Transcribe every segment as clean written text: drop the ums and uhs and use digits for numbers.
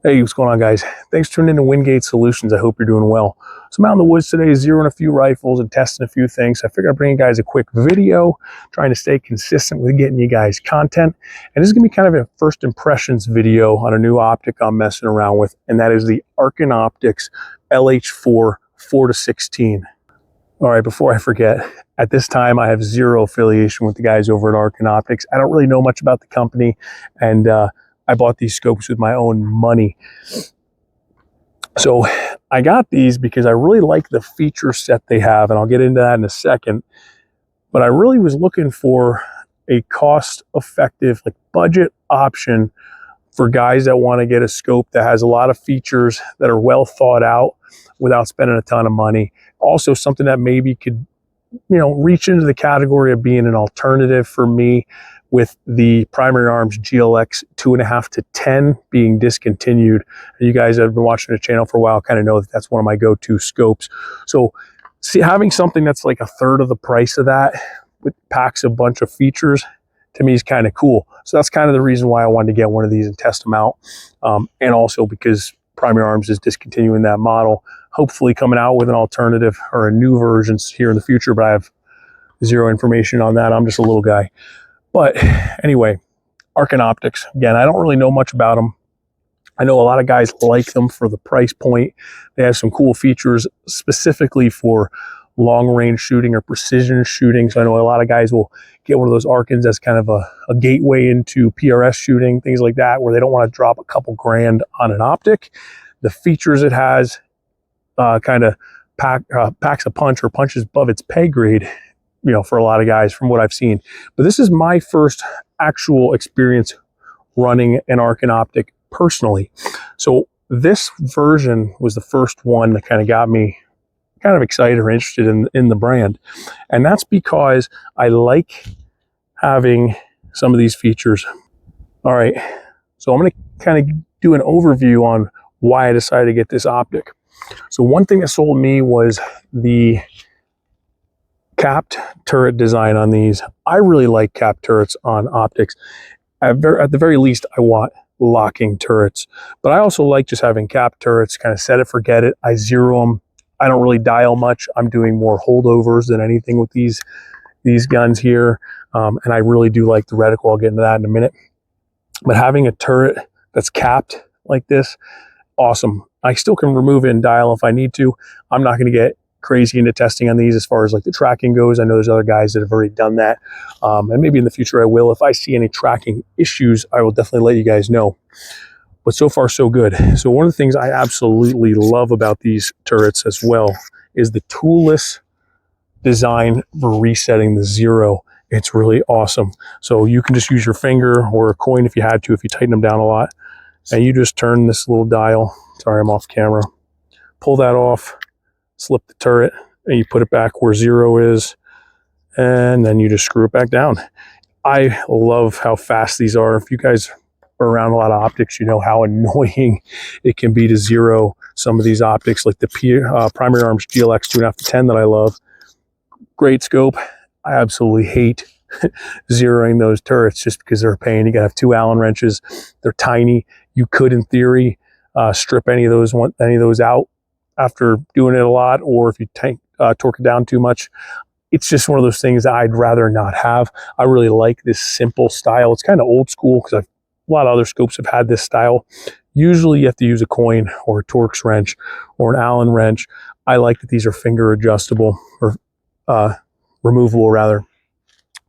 Hey, what's going on, guys? Thanks for tuning in to Wingate Solutions. I hope you're doing well. So I'm out in the woods today, zeroing a few rifles and testing a few things. I figured I'd bring you guys a quick video, trying to stay consistent with getting you guys content. And this is going to be kind of a first impressions video on a new optic I'm messing around with, and that is the Arken Optics LH-4 4-16. All right, before I forget, at this time I have zero affiliation with the guys over at Arken Optics. I don't really know much about the company, and I bought these scopes with my own money. So I got these because I really like the feature set they have, and I'll get into that in a second. But I really was looking for a cost-effective, like budget option for guys that want to get a scope that has a lot of features that are well thought out without spending a ton of money. Also something that maybe could, reach into the category of being an alternative for me, with the primary arms GLX 2.5 to 10 being discontinued. And you guys that have been watching the channel for a while kind of know that that's one of my go-to scopes. So see, having something that's like a third of the price of that, which packs a bunch of features, to me is kind of cool. So that's kind of the reason why I wanted to get one of these and test them out. And also because primary arms is discontinuing that model, hopefully coming out with an alternative or a new version here in the future, but I have zero information on that. I'm just a little guy. But anyway, Arken Optics, again, I don't really know much about them. I know a lot of guys like them for the price point. They have some cool features specifically for long range shooting or precision shooting. So I know a lot of guys will get one of those Arkens as kind of a gateway into PRS shooting, things like that, where they don't want to drop a couple grand on an optic. The features it has kind of packs a punch or punches above its pay grade, for a lot of guys from what I've seen. But this is my first actual experience running an Arken optic personally. So this version was the first one that kind of got me kind of excited or interested in the brand. And that's because I like having some of these features. All right, so I'm going to kind of do an overview on why I decided to get this optic. So one thing that sold me was the capped turret design on these. I really like capped turrets on optics. At the very least, I want locking turrets, but I also like just having capped turrets, kind of set it, forget it. I zero them. I don't really dial much. I'm doing more holdovers than anything with these guns here. And I really do like the reticle. I'll get into that in a minute. But having a turret that's capped like this, awesome. I still can remove it and dial if I need to. I'm not going to get crazy into testing on these as far as like the tracking goes. I know there's other guys that have already done that. And maybe in the future I will. If I see any tracking issues, I will definitely let you guys know. But so far so good. So one of the things I absolutely love about these turrets as well is the toolless design for resetting the zero. It's really awesome. So you can just use your finger or a coin if you had to, if you tighten them down a lot. And you just turn this little dial. Sorry, I'm off camera. Pull that off. Slip the turret, and you put it back where zero is, and then you just screw it back down. I love how fast these are. If you guys are around a lot of optics, you know how annoying it can be to zero some of these optics, like the primary arms GLX 2.5 to 10 that I love. Great scope. I absolutely hate zeroing those turrets just because they're a pain. You gotta have 2 Allen wrenches. They're tiny. You could, in theory, strip any of those out after doing it a lot, or if you torque it down too much. It's just one of those things that I'd rather not have. I really like this simple style. It's kind of old school because a lot of other scopes have had this style. Usually you have to use a coin or a Torx wrench or an Allen wrench. I like that these are finger adjustable, or removable rather.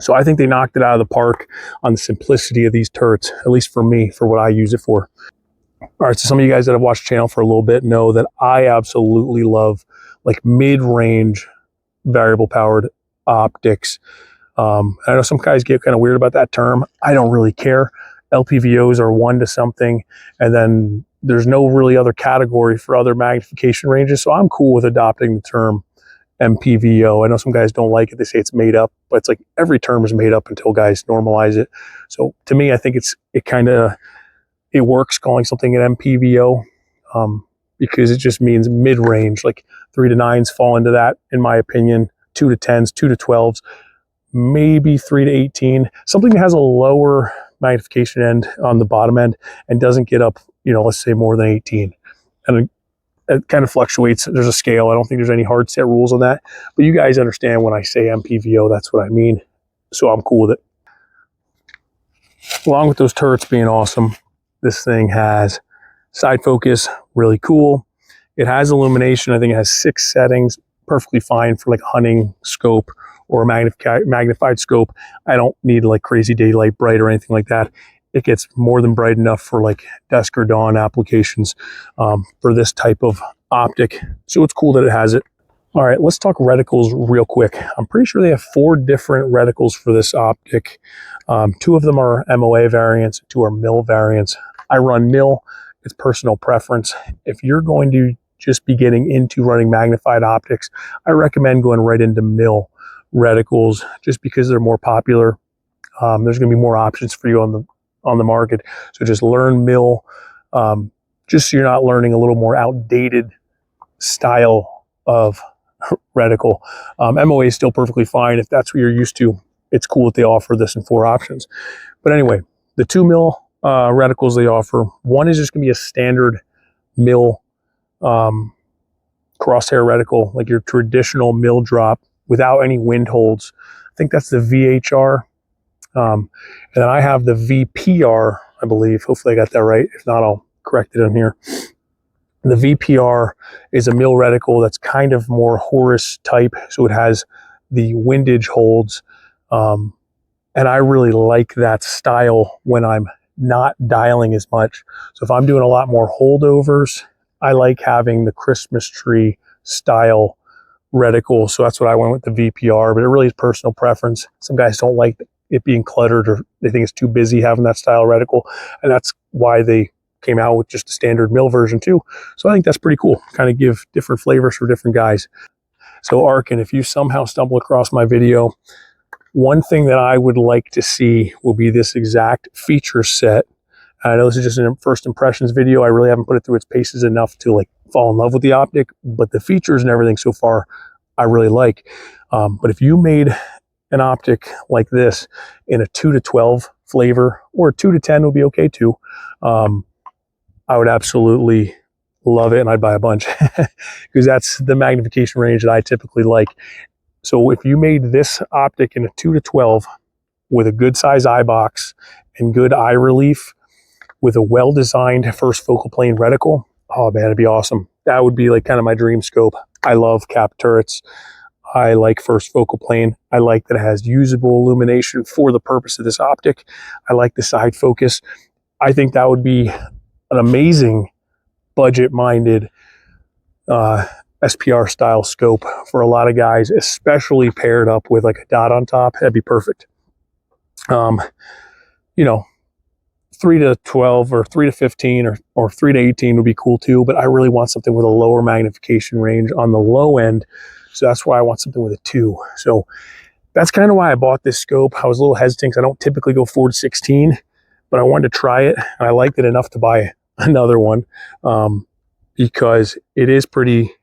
So I think they knocked it out of the park on the simplicity of these turrets, at least for me, for what I use it for. All right, so some of you guys that have watched the channel for a little bit know that I absolutely love like mid-range variable powered optics. I know some guys get kind of weird about that term. I don't really care. LPVOs are 1 to something, and then there's no really other category for other magnification ranges. So I'm cool with adopting the term MPVO. I know some guys don't like it. They say it's made up, but it's like every term is made up until guys normalize it. So to me, I think it works calling something an MPVO, because it just means mid-range, like 3 to 9s fall into that, in my opinion, 2 to 10s, 2 to 12s, maybe 3 to 18, something that has a lower magnification end on the bottom end and doesn't get up you know, let's say more than 18. And it kind of fluctuates. There's a scale. I don't think there's any hard set rules on that, but you guys understand when I say MPVO, that's what I mean. So I'm cool with it. Along with those turrets being awesome, this thing has side focus, really cool. It has illumination. I think it has 6 settings, perfectly fine for like a hunting scope or a magnified scope. I don't need like crazy daylight bright or anything like that. It gets more than bright enough for like dusk or dawn applications for this type of optic. So it's cool that it has it. All right, let's talk reticles real quick. I'm pretty sure they have 4 different reticles for this optic. 2 of them are MOA variants, 2 are mil variants. I run mil. It's personal preference. If you're going to just be getting into running magnified optics, I recommend going right into mil reticles just because they're more popular. There's going to be more options for you on the market. So just learn mil, just so you're not learning a little more outdated style of reticle. MOA is still perfectly fine. If that's what you're used to, it's cool that they offer this in 4 options. But anyway, the 2 mil reticles they offer, one is just going to be a standard mil crosshair reticle, like your traditional mil drop without any wind holds. I think that's the VHR. And then I have the VPR, I believe. Hopefully I got that right. If not, I'll correct it in here. The VPR is a mil reticle that's kind of more Horus type, so it has the windage holds. And I really like that style when I'm not dialing as much. So if I'm doing a lot more holdovers, I like having the Christmas tree style reticle. So that's what I went with the VPR, but it really is personal preference. Some guys don't like it being cluttered, or they think it's too busy having that style reticle. And that's why they came out with just a standard mil version too. So I think that's pretty cool. Kind of give different flavors for different guys. So Arken, if you somehow stumble across my video, one thing that I would like to see will be this exact feature set. I know this is just a first impressions video. I really haven't put it through its paces enough to like fall in love with the optic, but the features and everything so far, I really like. But if you made an optic like this in a 2 to 12 flavor, or 2 to 10 would be okay too, I would absolutely love it, and I'd buy a bunch because that's the magnification range that I typically like. So if you made this optic in a 2 to 12 with a good size eye box and good eye relief with a well-designed first focal plane reticle, oh man, it'd be awesome. That would be like kind of my dream scope. I love cap turrets. I like first focal plane. I like that it has usable illumination for the purpose of this optic. I like the side focus. I think that would be an amazing budget-minded SPR style scope for a lot of guys, especially paired up with like a dot on top. That'd be perfect. You know, 3 to 12 or 3 to 15 or 3 to 18 would be cool too, but I really want something with a lower magnification range on the low end. So that's why I want something with a 2. So that's kind of why I bought this scope. I was a little hesitant because I don't typically go 4 to 16, but I wanted to try it. And I liked it enough to buy another one because it is pretty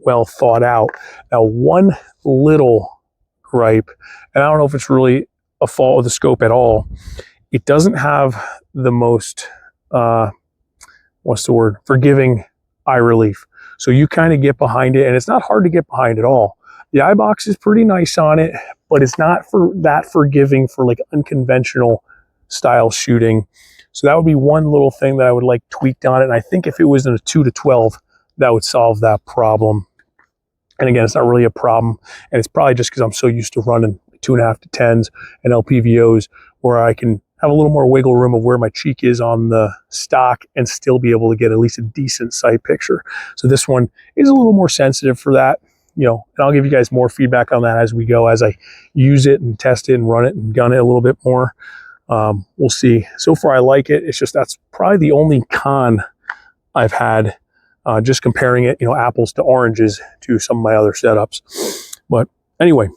well thought out. Now, one little gripe, and I don't know if it's really a fault of the scope at all, it doesn't have the most, forgiving eye relief. So you kind of get behind it, and it's not hard to get behind at all. The eye box is pretty nice on it, but it's not for that forgiving for like unconventional style shooting. So that would be one little thing that I would like tweaked on it. And I think if it was in a 2 to 12, that would solve that problem. And again, it's not really a problem. And it's probably just because I'm so used to running 2.5 to 10s and LPVOs where I can have a little more wiggle room of where my cheek is on the stock and still be able to get at least a decent sight picture. So this one is a little more sensitive for that, you know, and I'll give you guys more feedback on that as we go, as I use it and test it and run it and gun it a little bit more. We'll see. So far I like it. It's just that's probably the only con I've had, just comparing it, you know, apples to oranges to some of my other setups. But anyway,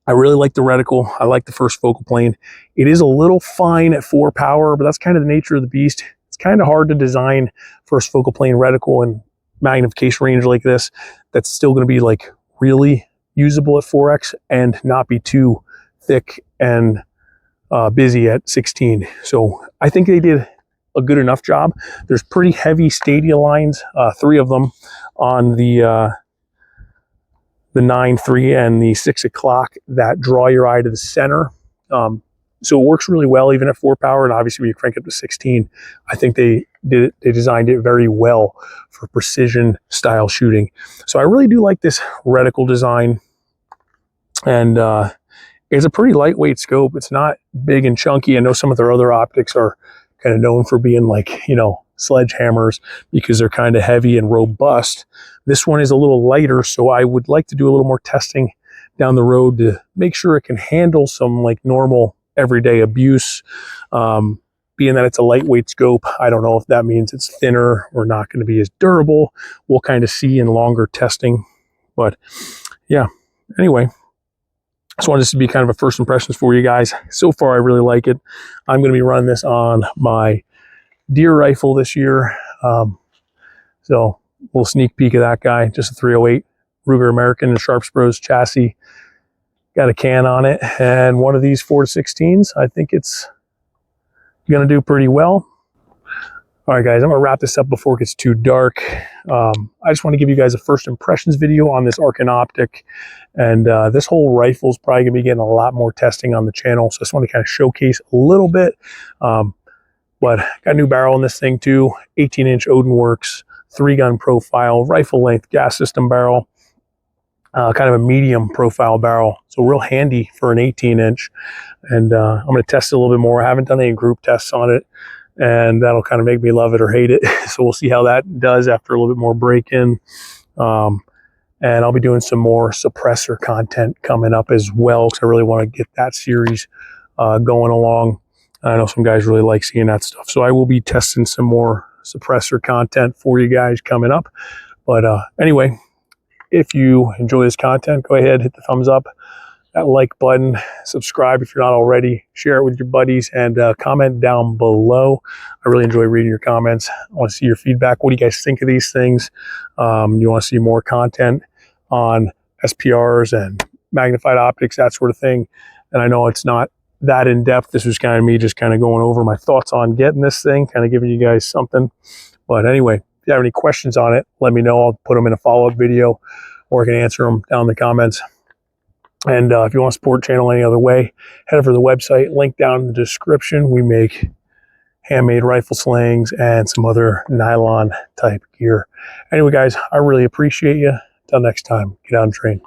I really like the reticle. I like the first focal plane. It is a little fine at 4 power, but that's kind of the nature of the beast. It's kind of hard to design first focal plane reticle and magnification range like this that's still going to be like really usable at 4x and not be too thick and busy at 16. So I think they did a good enough job. There's pretty heavy stadia lines, 3 of them on the 9-3 and the 6 o'clock that draw your eye to the center. So it works really well even at 4 power, and obviously when you crank it up to 16, I think they designed it very well for precision style shooting. So I really do like this reticle design, and it's a pretty lightweight scope. It's not big and chunky. I know some of their other optics are kind of known for being like, you know, sledgehammers because they're kind of heavy and robust. This one is a little lighter, so I would like to do a little more testing down the road to make sure it can handle some like normal everyday abuse. Being that it's a lightweight scope, I don't know if that means it's thinner or not going to be as durable. We'll kind of see in longer testing. But yeah, anyway, just wanted this to be kind of a first impressions for you guys. So far, I really like it. I'm going to be running this on my deer rifle this year. So a little sneak peek of that guy, just a 308 Ruger American and Sharps Bros chassis. Got a can on it, and one of these 4-16s. I think it's going to do pretty well. All right, guys, I'm going to wrap this up before it gets too dark. I just want to give you guys a first impressions video on this Arken Optic, and this whole rifle is probably going to be getting a lot more testing on the channel, so I just want to kind of showcase a little bit. But got a new barrel in this thing too, 18-inch Odin Works, 3-gun profile, rifle length gas system barrel. Kind of a medium profile barrel, so real handy for an 18-inch. And I'm going to test it a little bit more. I haven't done any group tests on it, and that'll kind of make me love it or hate it. So we'll see how that does after a little bit more break-in. And I'll be doing some more suppressor content coming up as well, because I really want to get that series going along. I know some guys really like seeing that stuff, so I will be testing some more suppressor content for you guys coming up. But anyway, if you enjoy this content, go ahead, hit the thumbs up, that like button, subscribe if you're not already, share it with your buddies, and comment down below. I really enjoy reading your comments. I want to see your feedback. What do you guys think of these things? You want to see more content on SPRs and magnified optics, that sort of thing. And I know it's not that in-depth. This was kind of me just kind of going over my thoughts on getting this thing, kind of giving you guys something. But anyway, if you have any questions on it, let me know. I'll put them in a follow-up video, or I can answer them down in the comments. And if you want to support the channel any other way, head over to the website, link down in the description. We make handmade rifle slings and some other nylon type gear. Anyway, guys, I really appreciate you. Until next time, get out and train.